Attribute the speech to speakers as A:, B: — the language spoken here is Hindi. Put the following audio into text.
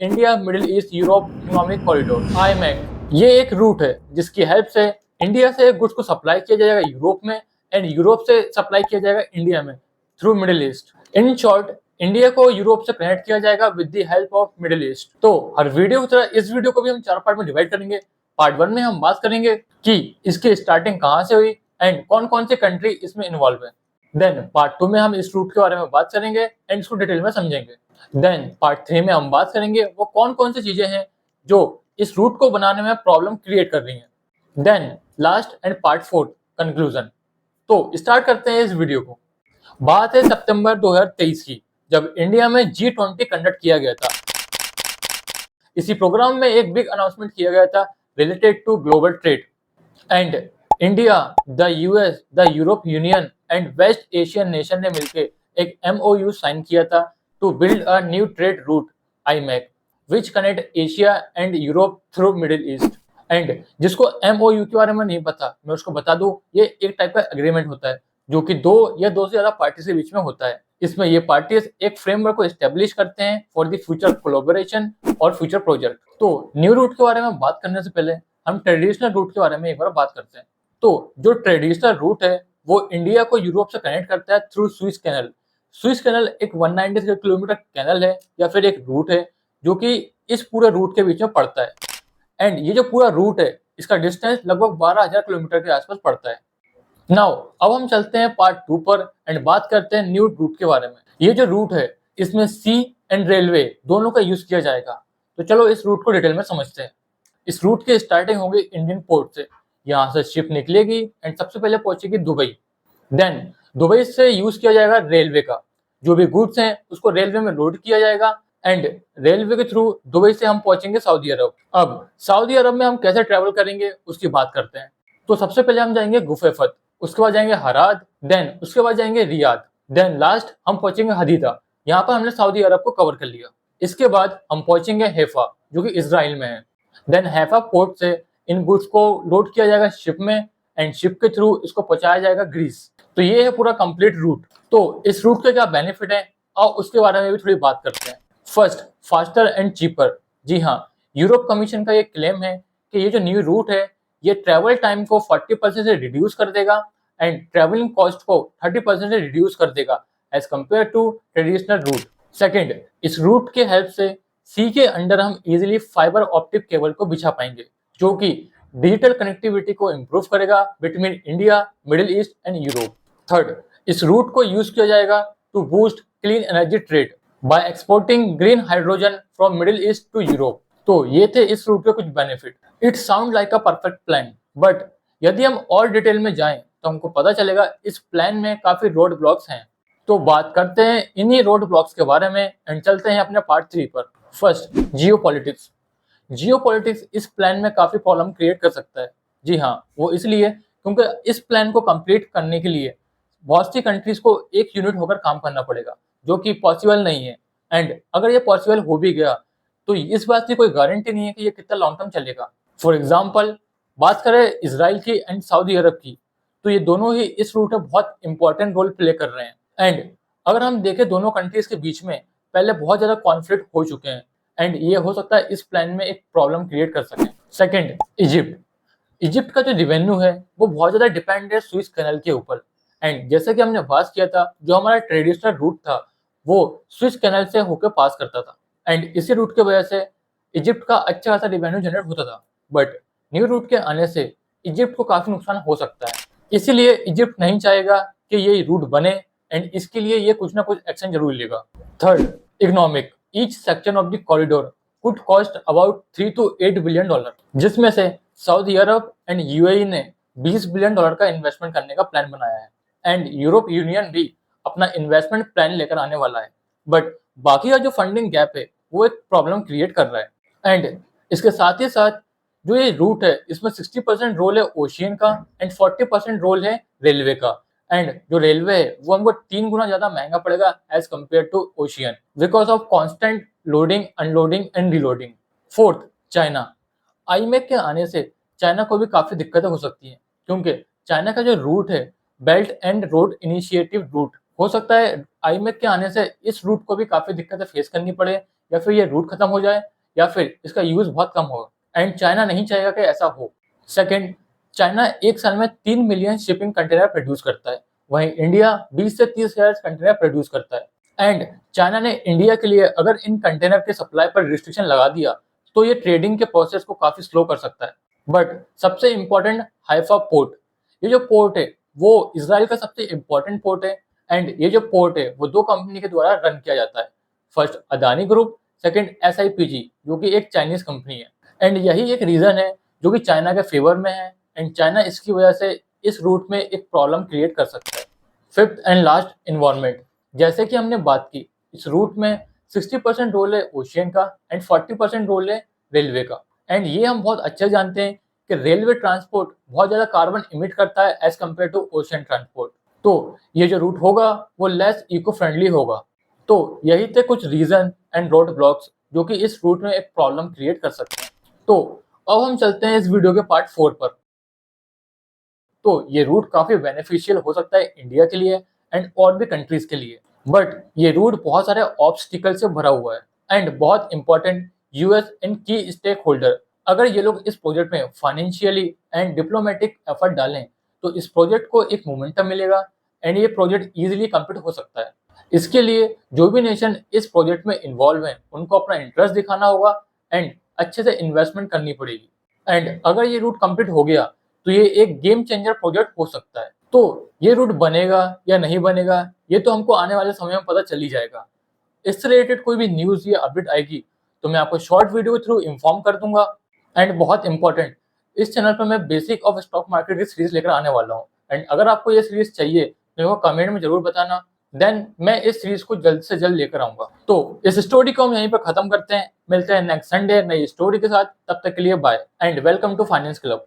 A: India Middle east Europe economic corridor IMEC। ये एक रूट है जिसकी हेल्प से इंडिया से गुड्स को सप्लाई किया जाएगा यूरोप में एंड यूरोप से सप्लाई किया जाएगा इंडिया में through middle east. In short, India को यूरोप से कनेक्ट किया जाएगा with the help of middle east. तो हर वीडियो की तरह इस वीडियो को भी हम 4 पार्ट में डिवाइड करेंगे। पार्ट 1 में हम बात करेंगे कि इसकी स्टार्टिंग कहाँ से हुई एंड कौन कौन से कंट्री इसमें इन्वॉल्व है। देन पार्ट 2 में हम इस रूट के बारे में बात करेंगे एंड इसको डिटेल में समझेंगे। देन पार्ट 3 में हम बात करेंगे वो कौन कौन सी चीजें हैं जो इस रूट को बनाने में प्रॉब्लम क्रिएट कर रही हैं। Then last and part 4 conclusion. तो स्टार्ट करते हैं इस वीडियो को। बात है सितंबर 2023 की, जब इंडिया में G20 कंडक्ट किया गया था। इसी प्रोग्राम में एक बिग अनाउंसमेंट किया गया था related to global trade and India, the US, the Europe union and west Asian nation ने मिलकर एक MOU साइन किया था to build a new trade route IMEC which connect Asia and Europe through middle east. And जिसको MOU के बारे में नहीं पता, मैं उसको बता दूं, ये एक टाइप का एग्रीमेंट होता है जो कि दो या दो से ज्यादा पार्टी के बीच में होता है। इसमें ये पार्टीज एक फ्रेमवर्क को एस्टेब्लिश करते हैं फॉर द फ्यूचर कोलैबोरेशन और फ्यूचर प्रोजेक्ट। तो न्यू रूट के बारे में बात करने से पहले हम ट्रेडिशनल रूट के बारे में एक बार बात करते हैं। तो जो ट्रेडिशनल रूट है वो इंडिया को यूरोप से कनेक्ट करता है through Swiss canal. Swiss canal एक 193 किलोमीटर कैनल है या फिर एक रूट है जो कि इस पूरे रूट के बीच में पड़ता है। एंड ये जो पूरा रूट है इसका डिस्टेंस लगभग 12,000 किलोमीटर के आसपास पड़ता है। नाउ अब हम चलते हैं पार्ट 2 पर एंड बात करते हैं न्यू रूट के बारे में। ये जो रूट है इसमें सी एंड रेलवे दोनों का यूज किया जाएगा। तो चलो इस रूट को डिटेल में समझते हैं। इस रूट की स्टार्टिंग होगी इंडियन पोर्ट से। यहाँ से शिप निकलेगी एंड सबसे पहले पहुंचेगी दुबई। देन दुबई से यूज किया जाएगा रेलवे का। जो भी गुड्स हैं उसको रेलवे में लोड किया जाएगा एंड रेलवे के थ्रू दुबई से हम पहुंचेंगे सऊदी अरब। अब सऊदी अरब में हम कैसे ट्रेवल करेंगे उसकी बात करते हैं। तो सबसे पहले हम जाएंगे गुफेफत, उसके बाद जाएंगे हराद, देन उसके बाद जाएंगे रियाद, देन लास्ट हम पहुंचेंगे हदीदा। यहाँ पर हमने सऊदी अरब को कवर कर लिया। इसके बाद हम पहुंचेंगे हैफा जो कि इजराइल में है। देन हैफा पोर्ट से इन गुड्स को लोड किया जाएगा शिप में एंड शिप के थ्रू इसको पहुंचाया जाएगा ग्रीस। तो ये है पूरा कंप्लीट रूट। तो इस रूट के क्या बेनिफिट है और उसके बारे में भी थोड़ी बात करते हैं। First, faster and cheaper. जी हाँ, यूरोप कमीशन का ये क्लेम है कि ये जो न्यू रूट है ये ट्रैवल टाइम को 40% से रिड्यूस कर देगा एंड ट्रैवलिंग कॉस्ट को 30% से रिड्यूस कर देगा as compare to traditional route. Second, इस रूट के हेल्प से सी के अंडर हम इजिली फाइबर ऑप्टिक केबल को बिछा पाएंगे जो कि डिजिटल कनेक्टिविटी को इम्प्रूव करेगा between India, Middle east and Europe. Third, इस रूट को यूज किया जाएगा to boost clean energy trade by exporting green hydrogen from Middle East to Europe. तो ये थे इस रूट के कुछ benefit. It sound like a perfect plan, but यदि हम और डिटेल में जाएं तो हमको पता चलेगा इस प्लान में काफी रोड ब्लॉक्स हैं। तो बात करते हैं इन्हीं रोड ब्लॉक्स के बारे में एंड चलते हैं अपने पार्ट 3 पर। First, geopolitics. जियोपॉलिटिक्स इस प्लान में काफी प्रॉब्लम क्रिएट कर सकता है। जी हाँ, वो इसलिए क्योंकि इस प्लान को कंप्लीट करने के लिए बहुत सी कंट्रीज को एक यूनिट होकर काम करना पड़ेगा जो कि पॉसिबल नहीं है। एंड अगर ये पॉसिबल हो भी गया तो इस बात की कोई गारंटी नहीं है कि ये कितना लॉन्ग टर्म चलेगा। फॉर एग्जाम्पल बात करें इसराइल की एंड सऊदी अरब की, तो ये दोनों ही इस रूट में बहुत इंपॉर्टेंट रोल प्ले कर रहे हैं। एंड अगर हम देखें दोनों कंट्रीज के बीच में पहले बहुत ज्यादा कॉन्फ्लिक्ट हो चुके हैं एंड ये हो सकता है इस प्लान में एक प्रॉब्लम क्रिएट कर सके। Second, Egypt. इजिप्ट का जो रिवेन्यू है वो बहुत ज्यादा डिपेंड है स्विस कैनल के ऊपर। एंड जैसे कि हमने बात किया था, जो हमारा ट्रेडिशनल रूट था वो स्विस कैनल से होकर पास करता था एंड इसी रूट की वजह से इजिप्ट का अच्छा खासा रिवेन्यू जनरेट होता था। बट न्यू रूट के आने से इजिप्ट को काफी नुकसान हो सकता है। इसीलिए इजिप्ट नहीं चाहेगा कि ये रूट बने एंड इसके लिए ये कुछ ना कुछ एक्शन जरूर लेगा। Third, economic. Each section of the corridor could cost about 3 to 8 billion dollar, जिसमें से सऊदी अरब एंड UAE ने 20 बिलियन डॉलर का इन्वेस्टमेंट करने का प्लान बनाया है एंड यूरोप यूनियन भी अपना इन्वेस्टमेंट प्लान लेकर आने वाला है। बट बाकी का जो फंडिंग गैप है वो एक प्रॉब्लम क्रिएट कर रहा है। एंड इसके साथ ही साथ जो ये रूट है इसमें 60% रोल है ओशियन का एंड 40% रोल है रेलवे का। एंड जो रेलवे है वो हमको 3 गुना ज्यादा महंगा पड़ेगा as compare to ocean because of constant loading, unloading and reloading. Fourth, China. IMEC के आने से चाइना को भी काफी दिक्कतें हो सकती हैं क्योंकि चाइना का जो रूट है belt and road initiative route, हो सकता है IMEC के आने से इस रूट को भी काफी दिक्कतें फेस करनी पड़े या फिर ये रूट खत्म हो जाए या फिर इसका यूज बहुत कम हो, एंड चाइना नहीं चाहेगा कि ऐसा हो। सेकंड, चाइना एक साल में 3 मिलियन शिपिंग कंटेनर प्रोड्यूस करता है, वहीं इंडिया 20 से 30 हजार कंटेनर प्रोड्यूस करता है। एंड चाइना ने इंडिया के लिए अगर इन कंटेनर के सप्लाई पर रिस्ट्रिक्शन लगा दिया तो ये ट्रेडिंग के प्रोसेस को काफी स्लो कर सकता है। बट सबसे इम्पोर्टेंट, हाइफा पोर्ट, ये जो पोर्ट है वो इसराइल का सबसे इम्पोर्टेंट पोर्ट है, एंड ये जो पोर्ट है वो 2 कंपनी के द्वारा रन किया जाता है। First Adani group, second SIPG जो कि एक चाइनीज कंपनी है। एंड यही एक रीजन है जो कि चाइना के फेवर में है, एंड चाइना इसकी वजह से इस रूट में एक प्रॉब्लम क्रिएट कर सकता है। Fifth and last, environment. जैसे कि हमने बात की, इस रूट में 60% रोल है ओशियन का एंड 40% रोल है रेलवे का। एंड ये हम बहुत अच्छे जानते हैं कि रेलवे ट्रांसपोर्ट बहुत ज़्यादा कार्बन इमिट करता है as compare to ocean transport. तो ये जो रूट होगा वो लेस इको फ्रेंडली होगा। तो यही थे कुछ रीजन एंड रोड ब्लॉक्स जो कि इस रूट में एक प्रॉब्लम क्रिएट कर सकते हैं। तो अब हम चलते हैं इस वीडियो के पार्ट 4 पर। तो ये रूट काफी बेनिफिशियल हो सकता है इंडिया के लिए एंड और भी कंट्रीज के लिए, बट ये रूट बहुत सारे ऑब्स्टिकल से भरा हुआ है। एंड बहुत इंपॉर्टेंट, यूएस एंड की स्टेक होल्डर अगर ये लोग इस प्रोजेक्ट में फाइनेंशियली एंड डिप्लोमेटिक एफर्ट डालें तो इस प्रोजेक्ट को एक मोमेंटम मिलेगा एंड ये प्रोजेक्ट इजीली कंप्लीट हो सकता है। इसके लिए जो भी नेशन इस प्रोजेक्ट में इन्वॉल्व है उनको अपना इंटरेस्ट दिखाना होगा एंड अच्छे से इन्वेस्टमेंट करनी पड़ेगी। एंड अगर ये रूट कंप्लीट हो गया तो ये एक गेम चेंजर प्रोजेक्ट हो सकता है। तो ये रूट बनेगा या नहीं बनेगा ये तो हमको आने वाले समय में पता चल ही जाएगा। इससे रिलेटेड कोई भी न्यूज़ या अपडेट आएगी तो मैं आपको शॉर्ट वीडियो के थ्रू इन्फॉर्म कर दूंगा। एंड बहुत इंपॉर्टेंट, इस चैनल पर मैं बेसिक ऑफ स्टॉक मार्केट की सीरीज लेकर आने वाला हूँ। एंड अगर आपको ये सीरीज चाहिए तो मेरे को कमेंट में जरूर बताना, देन मैं इस सीरीज को जल्द से जल्द लेकर आऊंगा। तो इस स्टोरी को हम यहीं पर खत्म करते हैं, मिलते हैं नेक्स्ट संडे नई स्टोरी के साथ। तब तक के लिए bye and welcome to finance club.